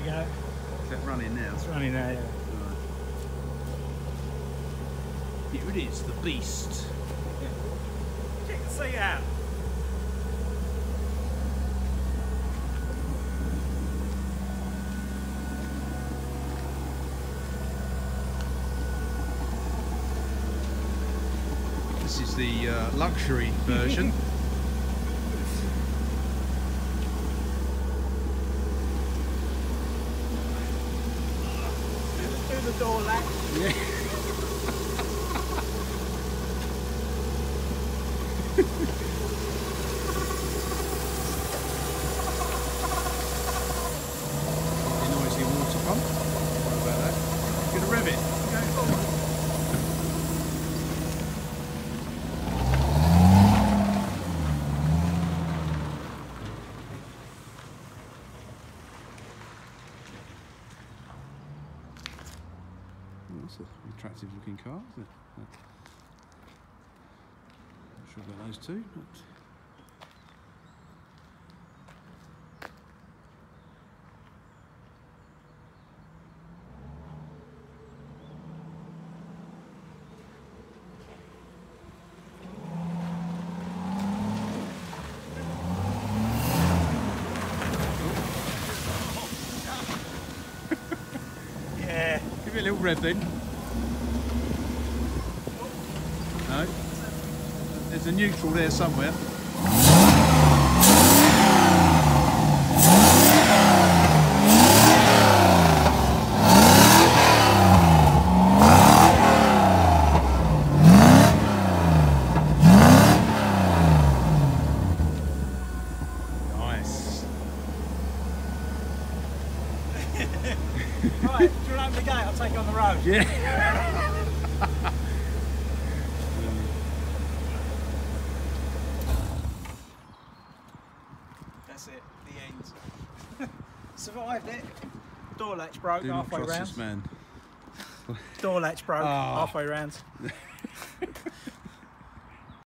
you go. Is that running now? It's running now, yeah. Here it is, the beast. Check the seat out. This is the luxury version. Do the door latch. Yeah. Noisy water pump. What about that? Gonna rev it. That's an attractive looking car, isn't it? Not sure about those two, but Yeah. give it a little rev then. No. There's a neutral there somewhere. Nice. Right, do you want to open the gate? I'll take you on the road. Yeah. That's it, the end. Survived it. Door latch broke Do not halfway trust round. this man. Door latch broke Oh. halfway round.